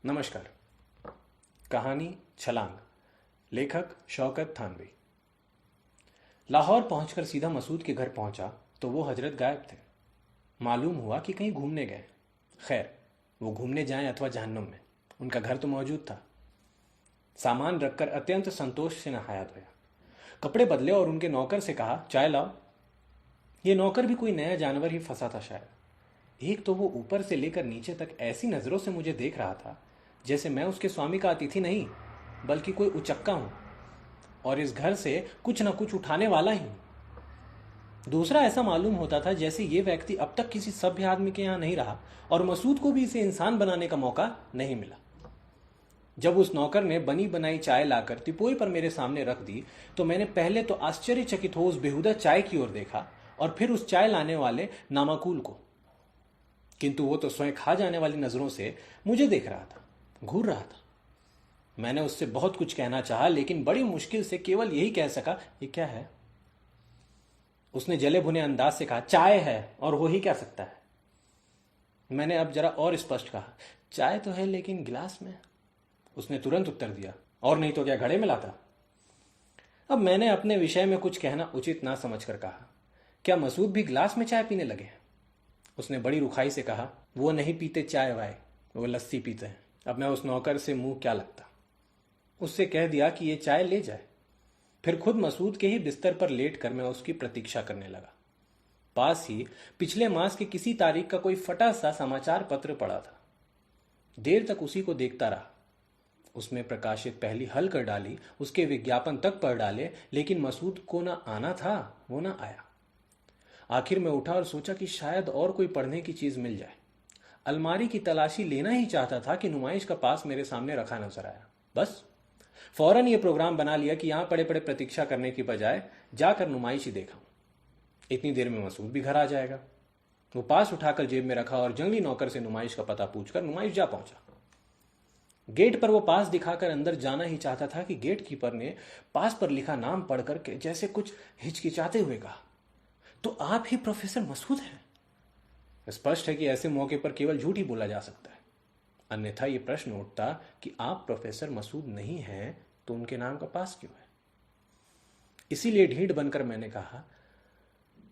नमस्कार। कहानी छलांग, लेखक शौकत थानवी। लाहौर पहुंचकर सीधा मसूद के घर पहुंचा तो वो हजरत गायब थे। मालूम हुआ कि कहीं घूमने गए। खैर, वो घूमने जाएं अथवा जहन्नुम में, उनका घर तो मौजूद था। सामान रखकर अत्यंत संतोष से नहाया धोया, कपड़े बदले और उनके नौकर से कहा, चाय लाओ। ये नौकर भी कोई नया जानवर ही फंसा था शायद। एक तो वो ऊपर से लेकर नीचे तक ऐसी नजरों से मुझे देख रहा था जैसे मैं उसके स्वामी का अतिथि नहीं बल्कि कोई उचक्का हूं और इस घर से कुछ न कुछ उठाने वाला ही हूं। दूसरा, ऐसा मालूम होता था जैसे ये व्यक्ति अब तक किसी सभ्य आदमी के यहां नहीं रहा और मसूद को भी इसे इंसान बनाने का मौका नहीं मिला। जब उस नौकर ने बनी बनाई चाय लाकर तिपोई पर मेरे सामने रख दी तो मैंने पहले तो आश्चर्यचकित हो उस बेहुदा चाय की ओर देखा और फिर उस चाय लाने वाले नामाकुल को, किंतु वो तो स्वयं खा जाने वाली नजरों से मुझे देख रहा था, घूर रहा था। मैंने उससे बहुत कुछ कहना चाहा लेकिन बड़ी मुश्किल से केवल यही कह सका, ये क्या है। उसने जले भुने अंदाज से कहा, चाय है, और हो ही क्या सकता है। मैंने अब जरा और स्पष्ट कहा, चाय तो है लेकिन गिलास में। उसने तुरंत उत्तर दिया, और नहीं तो क्या घड़े में लाता। अब मैंने अपने विषय में कुछ कहना उचित ना समझकर कहा, क्या मसूद भी गिलास में चाय पीने लगे हैं। उसने बड़ी रुखाई से कहा, वो नहीं पीते चाय वाय, वो लस्सी पीते हैं। अब मैं उस नौकर से मुंह क्या लगता। उससे कह दिया कि ये चाय ले जाए। फिर खुद मसूद के ही बिस्तर पर लेट कर मैं उसकी प्रतीक्षा करने लगा। पास ही पिछले मास के किसी तारीख का कोई फटा सा समाचार पत्र पड़ा था। देर तक उसी को देखता रहा। उसमें प्रकाशित पहली हल कर डाली, उसके विज्ञापन तक पढ़ डाले, लेकिन मसूद को ना आना था, वो ना आया। आखिर में उठा और सोचा कि शायद और कोई पढ़ने की चीज मिल जाए। अलमारी की तलाशी लेना ही चाहता था कि नुमाइश का पास मेरे सामने रखा नजर आया। बस फौरन ये प्रोग्राम बना लिया कि यहां पड़े पड़े प्रतीक्षा करने की बजाय जाकर नुमाइश ही देखा। इतनी देर में मसूद भी घर आ जाएगा। वो पास उठाकर जेब में रखा और जंगली नौकर से नुमाइश का पता पूछकर नुमाइश जा पहुंचा। गेट पर वो पास दिखाकर अंदर जाना ही चाहता था कि गेट कीपर ने पास पर लिखा नाम पढ़कर के जैसे कुछ हिचकिचाते हुए कहा, तो आप ही प्रोफेसर मसूद हैं। स्पष्ट है कि ऐसे मौके पर केवल झूठ ही बोला जा सकता है, अन्यथा यह प्रश्न उठता कि आप प्रोफेसर मसूद नहीं हैं तो उनके नाम का पास क्यों है। इसीलिए ढीठ बनकर मैंने कहा,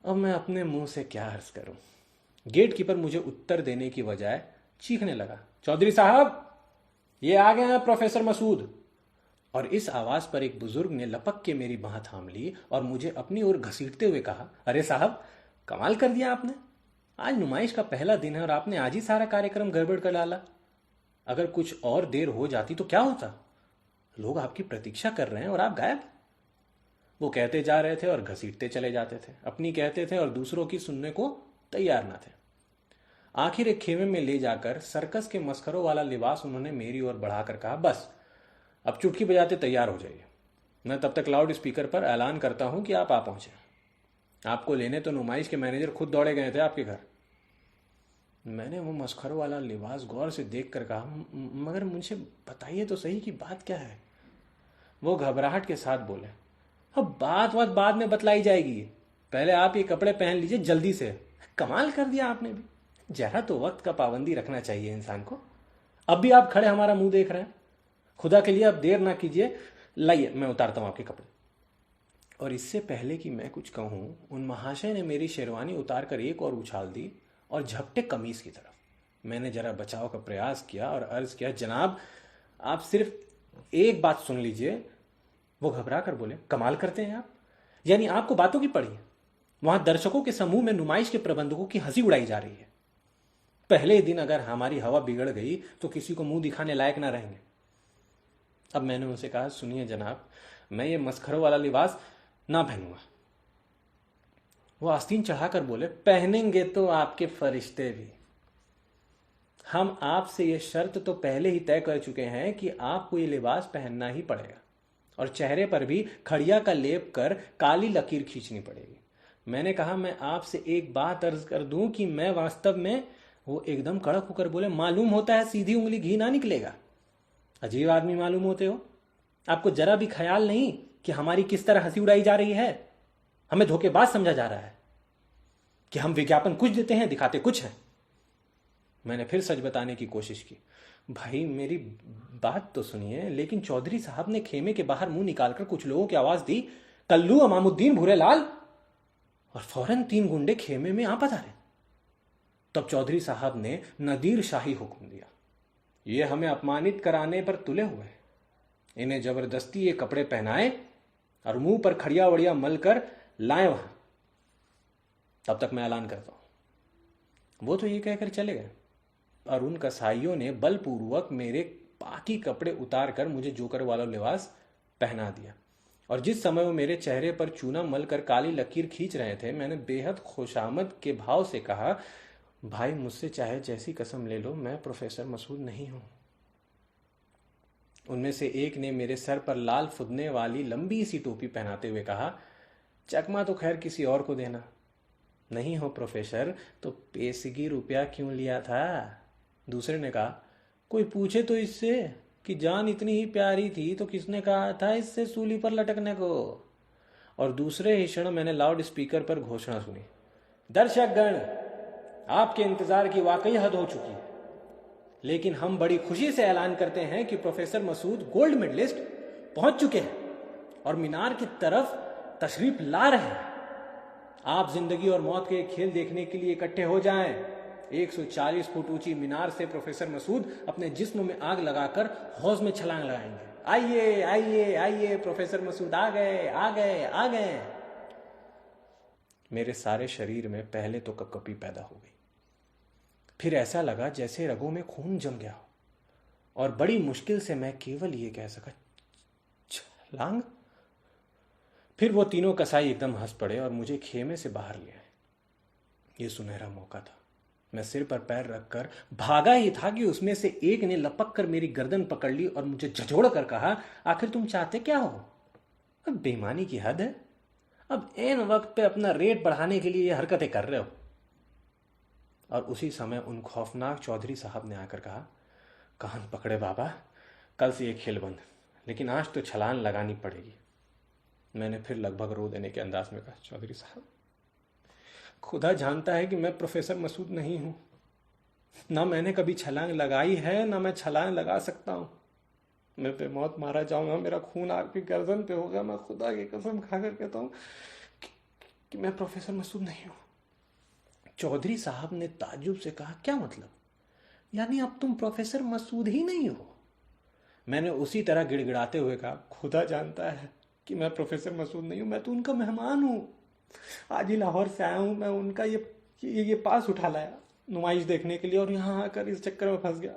अब मैं अपने मुंह से क्या अर्ज करूं। गेट कीपर मुझे उत्तर देने की बजाय चीखने लगा, चौधरी साहब, ये आ गए हैं प्रोफेसर मसूद। और इस आवाज पर एक बुजुर्ग ने लपक के मेरी बाह थाम ली और मुझे अपनी ओर घसीटते हुए कहा, अरे साहब, कमाल कर दिया आपने। आज नुमाइश का पहला दिन है और आपने आज ही सारा कार्यक्रम गड़बड़ कर डाला। अगर कुछ और देर हो जाती तो क्या होता। लोग आपकी प्रतीक्षा कर रहे हैं और आप गायब। वो कहते जा रहे थे और घसीटते चले जाते थे, अपनी कहते थे और दूसरों की सुनने को तैयार ना थे। आखिर एक खेमे में ले जाकर सर्कस के मस्खरों वाला लिबास उन्होंने मेरी ओर बढ़ाकर कहा, बस अब चुटकी बजाते तैयार हो जाइए। मैं तब तक लाउड स्पीकर पर ऐलान करता हूं कि आप आ पहुंचे। आपको लेने तो नुमाइश के मैनेजर खुद दौड़े गए थे आपके घर। मैंने वो मस्खरों वाला लिबास गौर से देखकर कहा, मगर मुझे बताइए तो सही कि बात क्या है। वो घबराहट के साथ बोले, अब बात बाद में बतलाई जाएगी, पहले आप ये कपड़े पहन लीजिए जल्दी से। कमाल कर दिया आपने भी, जरा तो वक्त का पाबंदी रखना चाहिए इंसान को। अब भी आप खड़े हमारा मुंह देख रहे हैं। खुदा के लिए अब देर ना कीजिए, लाइए मैं उतारता हूं आपके कपड़े। और इससे पहले कि मैं कुछ कहूं, उन महाशय ने मेरी शेरवानी उतारकर एक और उछाल दी और झपटे कमीज की तरफ। मैंने जरा बचाव का प्रयास किया और अर्ज किया, जनाब आप सिर्फ एक बात सुन लीजिए। वो घबरा कर बोले, कमाल करते हैं आप, यानी आपको बातों की पड़ी है। वहां दर्शकों के समूह में नुमाइश के प्रबंधकों की हंसी उड़ाई जा रही है। पहले ही दिन अगर हमारी हवा बिगड़ गई तो किसी को मुंह दिखाने लायक ना रहेंगे। अब मैंने उनसे कहा, सुनिए जनाब, मैं ये मस्खरों वाला लिबास ना पहनूंगा। वो आस्तीन चढ़ाकर बोले, पहनेंगे तो आपके फरिश्ते भी। हम आपसे ये शर्त तो पहले ही तय कर चुके हैं कि आपको ये लिबास पहनना ही पड़ेगा और चेहरे पर भी खड़िया का लेप कर काली लकीर खींचनी पड़ेगी। मैंने कहा, मैं आपसे एक बात अर्ज कर दूं कि मैं वास्तव में। वो एकदम कड़क होकर बोले, मालूम होता है सीधी उंगली घी ना निकलेगा। अजीब आदमी मालूम होते हो। आपको जरा भी ख्याल नहीं कि हमारी किस तरह हंसी उड़ाई जा रही है। हमें धोखेबाज समझा जा रहा है कि हम विज्ञापन कुछ देते हैं, दिखाते कुछ हैं। मैंने फिर सच बताने की कोशिश की। भाई मेरी बात तो सुनिए। लेकिन चौधरी साहब ने खेमे के बाहर मुंह निकालकर कुछ लोगों की आवाज दी, कल्लू, अमामुद्दीन, भूरेलाल, और फौरन 3 गुंडे खेमे में आ पधारे। तब चौधरी साहब ने नदीर शाही हुक्म दिया, ये हमें अपमानित कराने पर तुले हुए हैं, इन्हें जबरदस्ती ये कपड़े पहनाए और मुंह पर खड़िया वड़िया मलकर लाए वहां। तब तक मैं ऐलान करता हूं। वो तो ये कहकर चले गए और उन कसाईयों ने बलपूर्वक मेरे बाकी कपड़े उतार कर मुझे जोकर वाला लिबास पहना दिया। और जिस समय वो मेरे चेहरे पर चूना मलकर काली लकीर खींच रहे थे, मैंने बेहद खुशामद के भाव से कहा, भाई मुझसे चाहे जैसी कसम ले लो, मैं प्रोफेसर मसूद नहीं हूं। उनमें से एक ने मेरे सर पर लाल फुदने वाली लंबी सी टोपी पहनाते हुए कहा, चकमा तो खैर किसी और को देना। नहीं हो प्रोफेसर तो पेशगी रुपया क्यों लिया था? दूसरे ने कहा, कोई पूछे तो इससे कि जान इतनी ही प्यारी थी तो किसने कहा था इससे सूली पर लटकने को? और दूसरे ही क्षण मैंने लाउड स्पीकर पर घोषणा सुनी, दर्शकगण, आपके इंतजार की वाकई हद हो चुकी है, लेकिन हम बड़ी खुशी से ऐलान करते हैं कि प्रोफेसर मसूद गोल्ड मेडलिस्ट पहुंच चुके हैं और मीनार की तरफ तशरीफ ला रहे हैं। आप जिंदगी और मौत के खेल देखने के लिए इकट्ठे हो जाएं। 140 फुट ऊंची मीनार से प्रोफेसर मसूद अपने जिस्म में आग लगाकर हौज में छलांग लगाएंगे। आइए आइए आइए, प्रोफेसर मसूद आ गए आ गए आ गए। मेरे सारे शरीर में पहले तो कपकपी पैदा हो गई, फिर ऐसा लगा जैसे रगों में खून जम गया हो, और बड़ी मुश्किल से मैं केवल ये कह सका, छलांग। फिर वो तीनों कसाई एकदम हंस पड़े और मुझे खेमे से बाहर ले आए। ये सुनहरा मौका था। मैं सिर पर पैर रखकर भागा ही था कि उसमें से एक ने लपक कर मेरी गर्दन पकड़ ली और मुझे झंझोड़ कर कहा, आखिर तुम चाहते क्या हो? अब बेईमानी की हद है। अब एन वक्त पे अपना रेट बढ़ाने के लिए ये हरकतें कर रहे हो। और उसी समय उन खौफनाक चौधरी साहब ने आकर कहा, कान पकड़े बाबा, कल से ये खेल बंद, लेकिन आज तो छलांग लगानी पड़ेगी। मैंने फिर लगभग रो देने के अंदाज में कहा, चौधरी साहब, खुदा जानता है कि मैं प्रोफेसर मसूद नहीं हूं, ना मैंने कभी छलांग लगाई है, ना मैं छलांग लगा सकता हूं। मैं बेमौत मारा जाऊंगा, मेरा खून आपकी गर्दन पे होगा। मैं खुदा की कसम खाकर कहता हूं कि मैं प्रोफेसर मसूद नहीं हूं। चौधरी साहब ने ताज्जुब से कहा, क्या मतलब? यानी अब तुम प्रोफेसर मसूद ही नहीं हो? मैंने उसी तरह गिड़गिड़ाते हुए कहा, खुदा जानता है कि मैं प्रोफेसर मसूद नहीं हूं, मैं तो उनका मेहमान हूं। आज ही लाहौर से आया हूं, मैं उनका ये पास उठा लाया नुमाइश देखने के लिए, और यहां आकर इस चक्कर में फंस गया।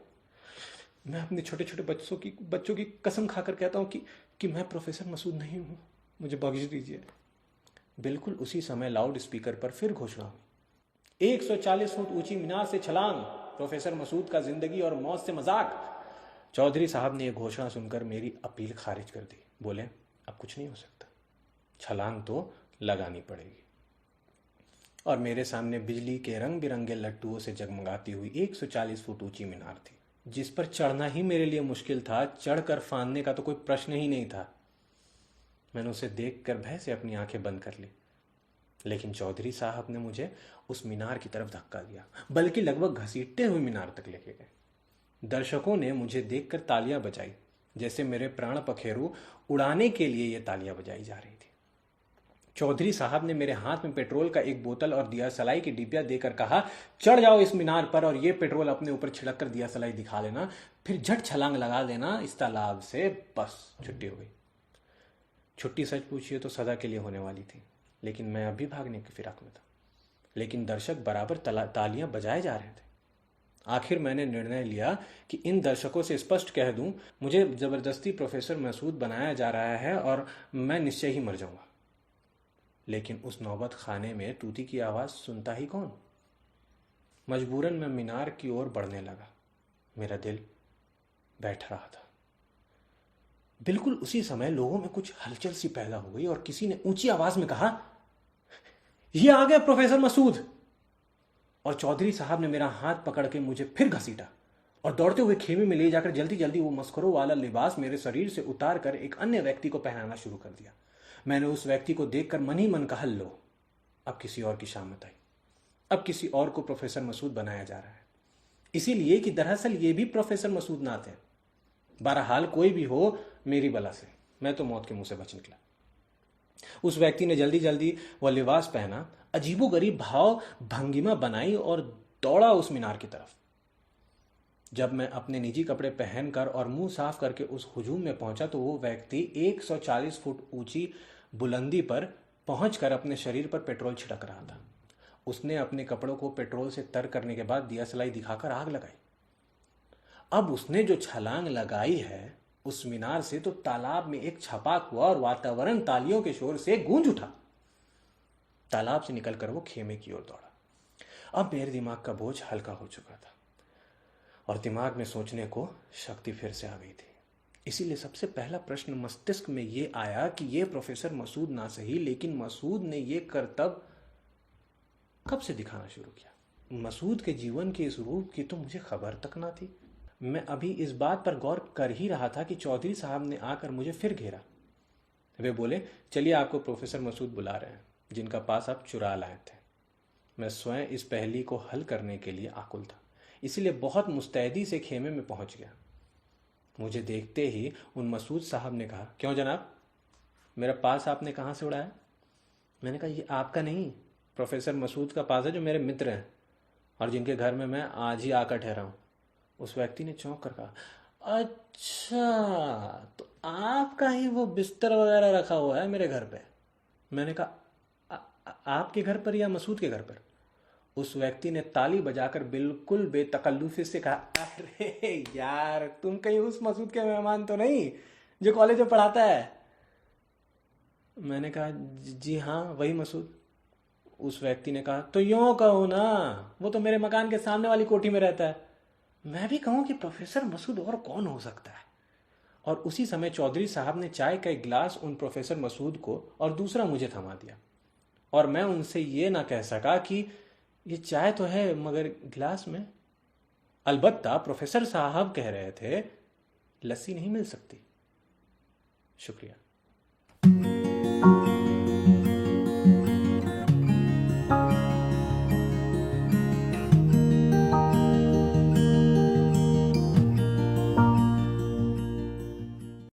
मैं अपने छोटे छोटे बच्चों की कसम खाकर कहता हूं कि मैं प्रोफेसर मसूद नहीं हूं, मुझे बख्श दीजिए। बिल्कुल उसी समय लाउड स्पीकर पर फिर घोषणा हुई, 140 फुट ऊंची मीनार से छलांग, प्रोफेसर मसूद का जिंदगी और मौत से मजाक। चौधरी साहब ने यह घोषणा सुनकर मेरी अपील खारिज कर दी। बोले, अब कुछ नहीं हो सकता, छलांग तो लगानी पड़ेगी। और मेरे सामने बिजली के रंग बिरंगे लट्टुओं से जगमगाती हुई 140 फुट ऊंची मीनार थी, जिस पर चढ़ना ही मेरे लिए मुश्किल था। चढ़कर फांदने का तो कोई प्रश्न ही नहीं था। मैंने उसे देखकर भय से अपनी आंखें बंद कर ली, लेकिन चौधरी साहब ने मुझे उस मीनार की तरफ धक्का दिया, बल्कि लगभग घसीटते हुए मीनार तक लेके गए। दर्शकों ने मुझे देखकर तालियां बजाई, जैसे मेरे प्राण पखेरु उड़ाने के लिए ये तालियां बजाई जा रही थी। चौधरी साहब ने मेरे हाथ में पेट्रोल का एक बोतल और दिया सलाई की डिबिया देकर कहा, चढ़ जाओ इस मीनार पर और ये पेट्रोल अपने ऊपर छिड़क कर दिया सलाई दिखा लेना, फिर झट छलांग लगा देना इस तालाब से, बस छुट्टी हो गई। छुट्टी सच पूछिए तो सदा के लिए होने वाली थी, लेकिन मैं अभी भागने की फिराक में था। लेकिन दर्शक बराबर तालियां बजाए जा रहे थे। आखिर मैंने निर्णय लिया कि इन दर्शकों से स्पष्ट कह दूं, मुझे जबरदस्ती प्रोफेसर मसूद बनाया जा रहा है और मैं निश्चय ही मर जाऊंगा। लेकिन उस नौबत खाने में तूती की आवाज सुनता ही कौन? मजबूरन मैं मीनार की ओर बढ़ने लगा। मेरा दिल बैठ रहा था। बिल्कुल उसी समय लोगों में कुछ हलचल सी पैदा हो गई और किसी ने ऊंची आवाज में कहा, ये आ गए प्रोफेसर मसूद। और चौधरी साहब ने मेरा हाथ पकड़ के मुझे फिर घसीटा और दौड़ते हुए खेमे में ले जाकर जल्दी जल्दी वो मस्करों वाला लिबास मेरे शरीर से उतार कर एक अन्य व्यक्ति को पहनाना शुरू कर दिया। मैंने उस व्यक्ति को देखकर मन ही मन कहा, लो, अब किसी और की शामत आई, अब किसी और को प्रोफेसर मसूद बनाया जा रहा है। इसीलिए कि दरअसल ये भी प्रोफेसर मसूद ना थे। बहरहाल कोई भी हो, मेरी बला से मैं तो मौत के मुंह से बच निकला। उस व्यक्ति ने जल्दी जल्दी वह लिबास पहना, अजीबोगरीब भाव भंगिमा बनाई और दौड़ा उस मीनार की तरफ। जब मैं अपने निजी कपड़े पहनकर और मुंह साफ करके उस हुजूम में पहुंचा तो वो व्यक्ति 140 फुट ऊंची बुलंदी पर पहुंचकर अपने शरीर पर पेट्रोल छिड़क रहा था। उसने अपने कपड़ों को पेट्रोल से तर करने के बाद दिया सलाई दिखाकर आग लगाई। अब उसने जो छलांग लगाई है उस मीनार से, तो तालाब में एक छपाक हुआ और वातावरण तालियों के शोर से गूंज उठा। तालाब से निकलकर वो खेमे की ओर दौड़ा। अब मेरे दिमाग का बोझ हल्का हो चुका था और दिमाग में सोचने को शक्ति फिर से आ गई थी। इसीलिए सबसे पहला प्रश्न मस्तिष्क में ये आया कि ये प्रोफेसर मसूद ना सही, लेकिन मसूद ने ये करतब कब से दिखाना शुरू किया? मसूद के जीवन के इस रूप की तो मुझे खबर तक ना थी। मैं अभी इस बात पर गौर कर ही रहा था कि चौधरी साहब ने आकर मुझे फिर घेरा। वे बोले, चलिए आपको प्रोफेसर मसूद बुला रहे हैं, जिनका पास आप चुरा लाए थे। मैं स्वयं इस पहेली को हल करने के लिए आकुल था, इसीलिए बहुत मुस्तैदी से खेमे में पहुंच गया। मुझे देखते ही उन मसूद साहब ने कहा, क्यों जनाब, मेरा पास आपने कहाँ से उड़ाया? मैंने कहा, ये आपका नहीं, प्रोफेसर मसूद का पास है, जो मेरे मित्र हैं और जिनके घर में मैं आज ही आकर ठहरा हूँ। उस व्यक्ति ने चौंक कर कहा, अच्छा, तो आपका ही वो बिस्तर वगैरह रखा हुआ है मेरे घर पे? मैंने कहा, आपके घर पर या मसूद के घर पर? उस व्यक्ति ने ताली बजाकर बिल्कुल बेतकल्लुफी से कहा, अरे यार, तुम कहीं उस मसूद के मेहमान तो नहीं जो कॉलेज में पढ़ाता है? मैंने कहा, जी हाँ, वही मसूद। उस व्यक्ति ने कहा, तो यूं कहो ना, वो तो मेरे मकान के सामने वाली कोठी में रहता है। मैं भी कहूं कि प्रोफेसर मसूद और कौन हो सकता है? और उसी समय चौधरी साहब ने चाय का एक गिलास उन प्रोफेसर मसूद को और दूसरा मुझे थमा दिया, और मैं उनसे ये ना कह सका कि ये चाय तो है मगर गिलास में। अलबत्ता प्रोफेसर साहब कह रहे थे, लस्सी नहीं मिल सकती। शुक्रिया।